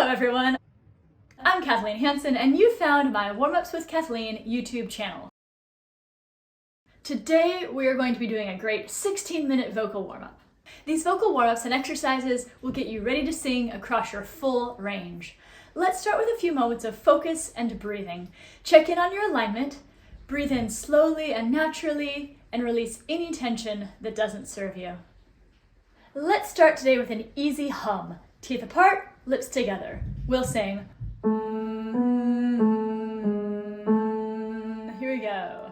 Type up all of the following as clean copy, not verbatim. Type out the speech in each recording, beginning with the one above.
Hello everyone, I'm Kathleen Hansen and you found my Warm-Ups with Kathleen YouTube channel. Today we are going to be doing a great 16-minute vocal warm-up. These vocal warm-ups and exercises will get you ready to sing across your full range. Let's start with a few moments of focus and breathing. Check in on your alignment, breathe in slowly and naturally, and release any tension that doesn't serve you. Let's start today with an easy hum. Teeth apart, lips together. We'll sing. Here we go.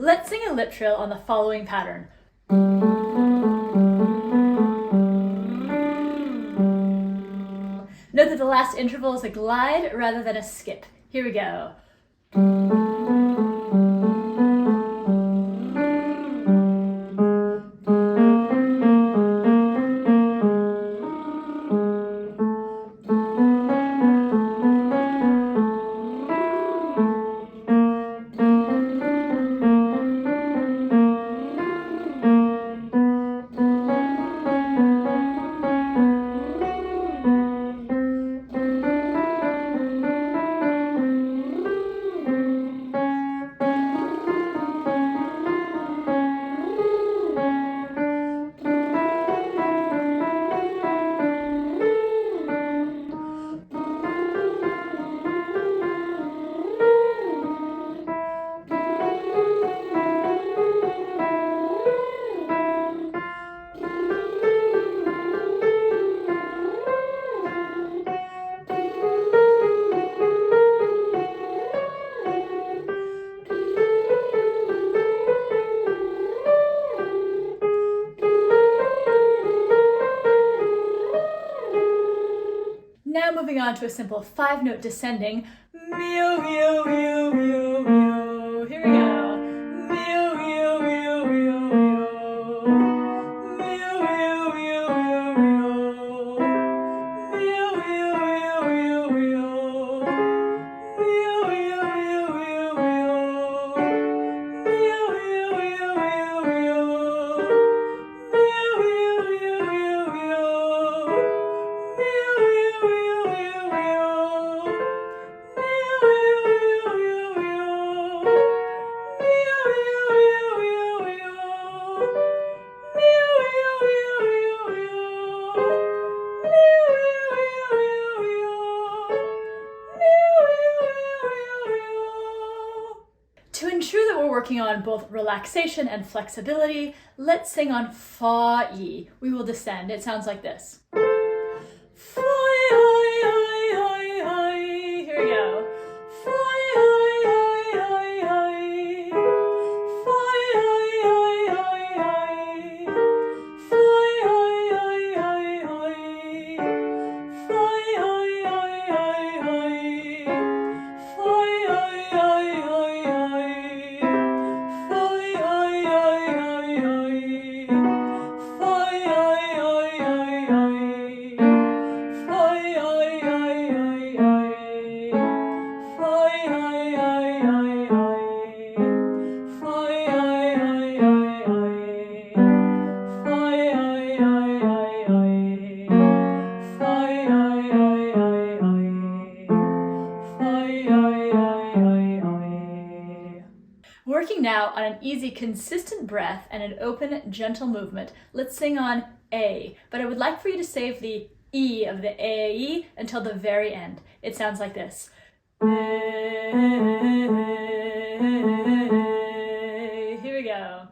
Let's sing a lip trill on the following pattern. Note that the last interval is a glide rather than a skip. Here we go. Now moving on to a simple 5-note descending. Meow, meow, meow, meow, meow. Here we go. Meow, meow, meow, meow, meow. Meow, meow, meow, meow, meow. Meow, meow, meow, meow, meow. Meow, meow, meow, meow, meow. Meow, meow, meow, meow, meow. Meow, meow, meow, meow, meow. To ensure that we're working on both relaxation and flexibility, let's sing on Fa-E. We will descend. It sounds like this. Here we go. Working now on an easy, consistent breath and an open, gentle movement, let's sing on A, but I would like for you to save the E of the A until the very end. It sounds like this. Here we go.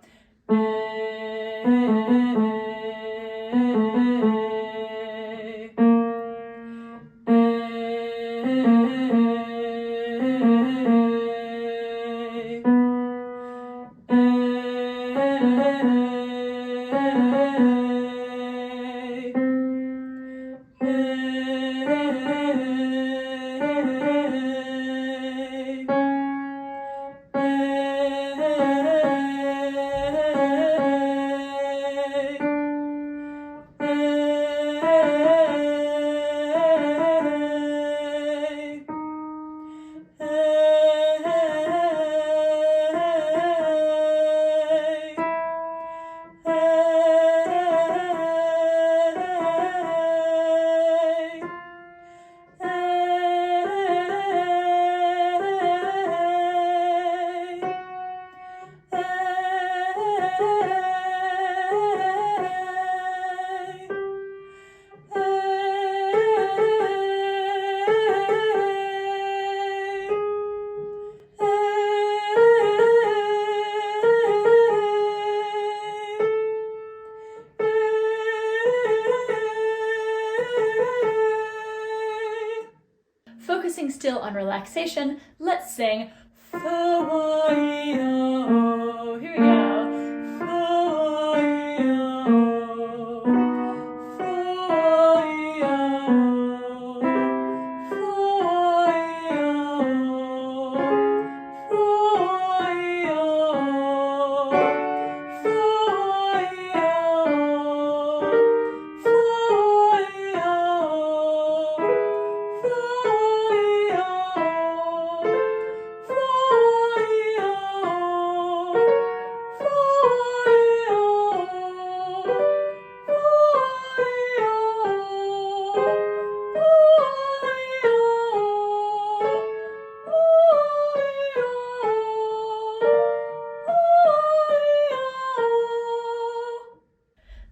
Focusing still on relaxation, let's sing Fa-wa-i-o. Here we go. Fa-wa-i-o. Fa-wa-i-o.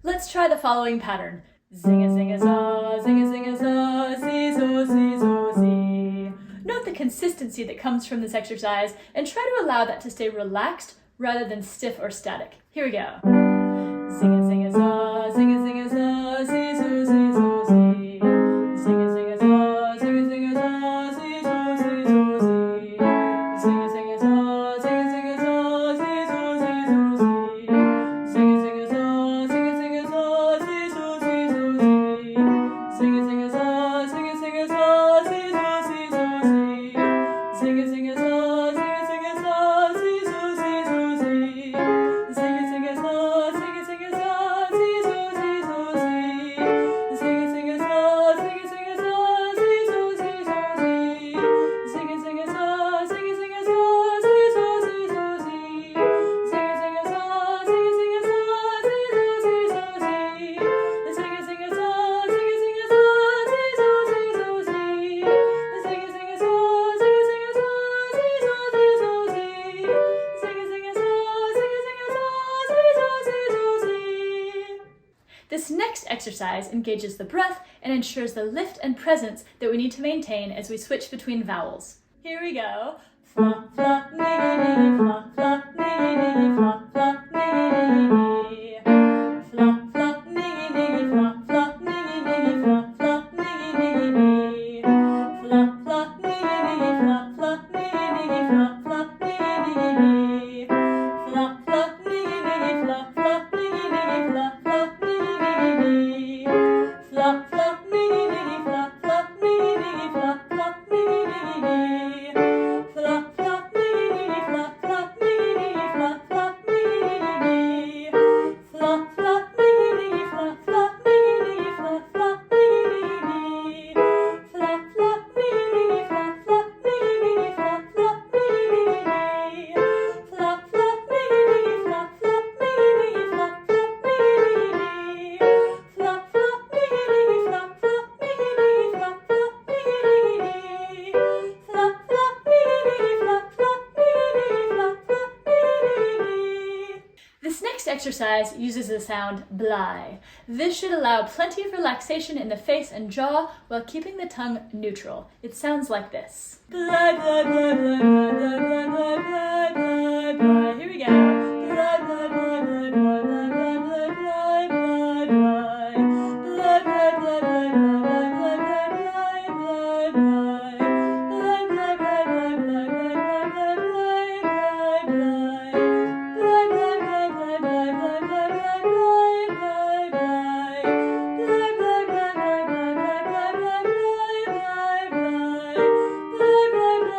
Let's try the following pattern. Zing-a-zing-a-za, zing-a-zing-a-za, zee-zo-zee-zo-zee. Note the consistency that comes from this exercise and try to allow that to stay relaxed rather than stiff or static. Here we go. Zing-a-zing-a-za, zing-a-zing-a-za, zee-zo-zee-zo-zee. Zing-a-zing-a-za, zing-a-zing-a-za, zee-zo-zee-zo-zee. Zing-a-zing-a-za, zing-a-zing-a-za, zee-zo-zee-zo-zee. Zing-a-zing-a-za, zing-a-zing-a-za, zee-zo-zee-zo-zee. Zing-a-zing-a-za, zing-a-zing-a-za, zee-zo-zee-zo-zee. Zing-a-zing-a-za, zing-a-zing-a-za, zee-zo-zee-zo-zee. Zing-a-zing-a-za, zing-a-zing-a-za, zee-zo-zee-zo-zee. Zing-a-zing-a-za, zing-a-zing-a-za, zee-zo-zee-zo-zee. Zing-a-zing-a-za, zing-a-zing-a-za, zee-zo-zee-zo-zee. Zing-a-zing-a-za, zing-a-zing-a-za, zee-zo-zee-zo-zee. Zing-a-zing-a-za, zing-a-zing-a-za, zee-zo-zee-zo-zee. Zing-a-zing-a-za, zing-a-zing-a-za, zee-zo-zee-zo-zee. Zing-a-zing-a-za, zing-a-zing-a-za, zee-zo-zee-zo-zee. This next exercise engages the breath and ensures the lift and presence that we need to maintain as we switch between vowels. Here we go. Fla, fla, nee, fla, fla, nee, fla, fla, nee. Fla, fla, nee, fla, fla, nee, fla, fla, nee. Fla, fla, nee, fla, fla, nee, fla, fla, nee. Fla, fla, nee, fla, fla, nee, fla, fla, nee. Fla, fla, nee, fla, fla, nee, fla, fla, nee. Fla, fla, nee, fla, fla, next exercise uses the sound bly. This should allow plenty of relaxation in the face and jaw while keeping the tongue neutral. It sounds like this. Bly, bly, bly, bly, bly, bly, bly, bly, bly, bly, bly. Here we go. Bly, bly, bly, bly, bly, bly, bly, bly, bly, bly, bly. Bly, bly, bly, bly, bly, bly, bly, bly, bly, bly. Bly, bly, bly, bly, bly, bly, bly, bly,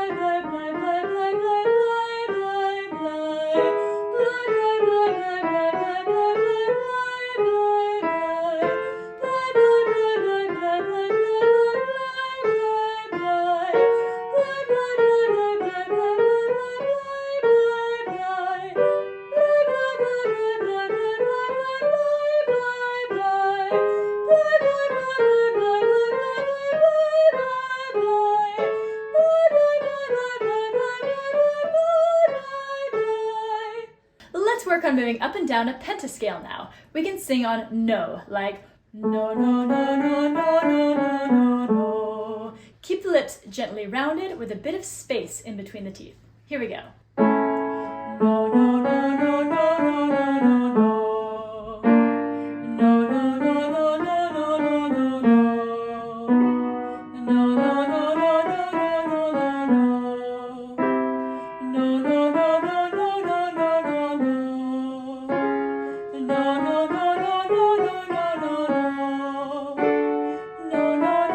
bly, bly. Let's work on moving up and down a pentascale now. We can sing on no, like no, no, no, no, no, no, no, no, no. Keep the lips gently rounded with a bit of space in between the teeth. Here we go. No, no, no, no, no, no, no, no, no. No, no, no, no, no, no, no, no, no. No, no, no, no, no, no, no, no. No, no, no, no, no, no, no, no, no. No, no, no, no, no, no, no, no, no. No, no, no, no, no, no, no, no, no. No, no, no, no, no, no, no, no, no. No, no, no, no, no, no, no, no, no. No, no, no, no, no, no, no, no, no. No, no, no, no, no, no, no, no,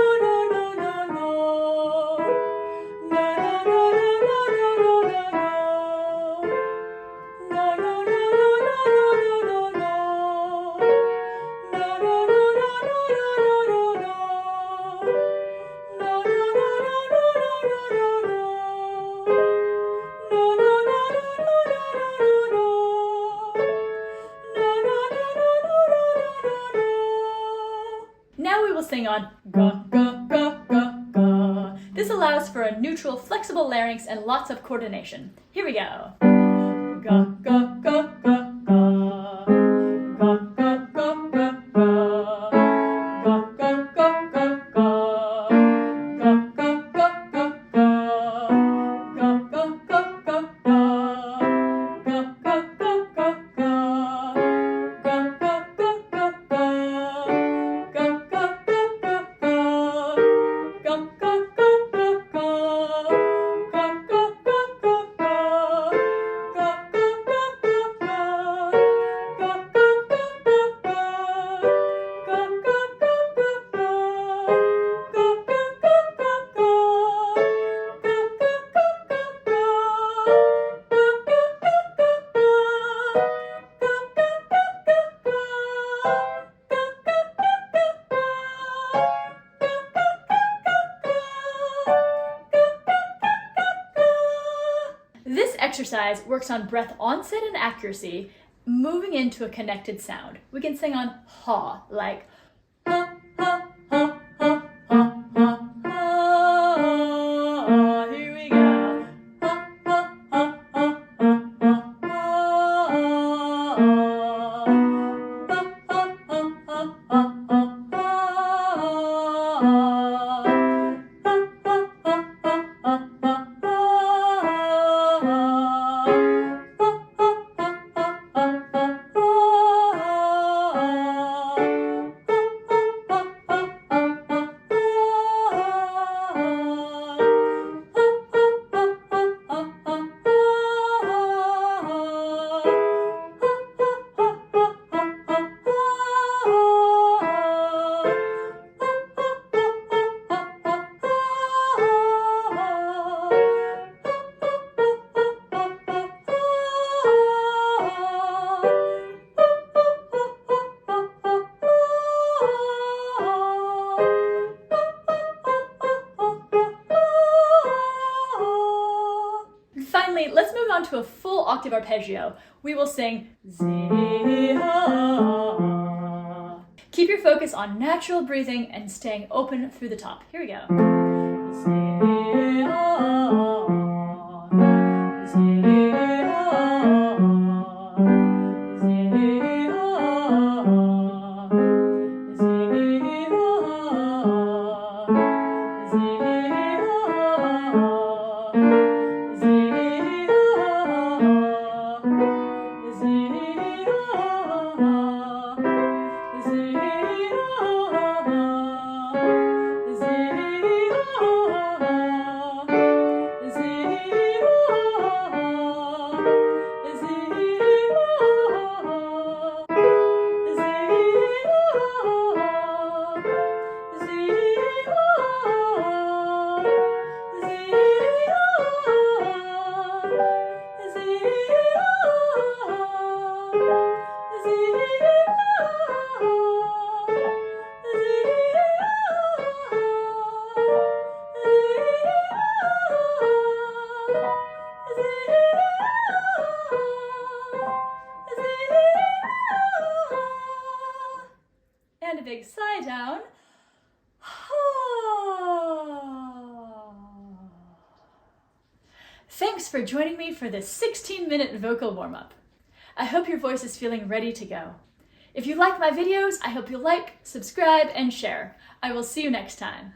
no. No, no, no, no, no, no, no, no. No, no, no, no, no, no, no. Now we will sing on ga, ga, ga, ga, ga. This allows for a neutral, flexible larynx and lots of coordination. Here we go. Ga, ga, ga, ga, ga. Ga, ga, ga, ga, ga. Ga, ga, ga, ga, ga. Ga, ga, ga, ga, ga. Ga, ga, ga, ga, ga. Ga, ga, ga, ga, ga. Ga, ga, ga, ga, ga. Ga, ga, ga, ga, ga. Ga, ga, ga, ga, ga. Ga, ga, ga, ga, ga. This exercise works on breath onset and accuracy, moving into a connected sound. We can sing on ha, like ha, ha, ha, ha, ha, ha, ha. Here we go. Ha, ha, ha, ha, ha, ha, ha. Ha, ha, ha, ha, ha, ha, Finally, let's move on to a full octave arpeggio. We will sing Z-ha. Keep your focus on natural breathing and staying open through the top. Here we go. Z-ha. And a big sigh down. Thanks for joining me for this 16-minute vocal warm-up. I hope your voice is feeling ready to go. If you like my videos, I hope you'll like, subscribe, and share. I will see you next time.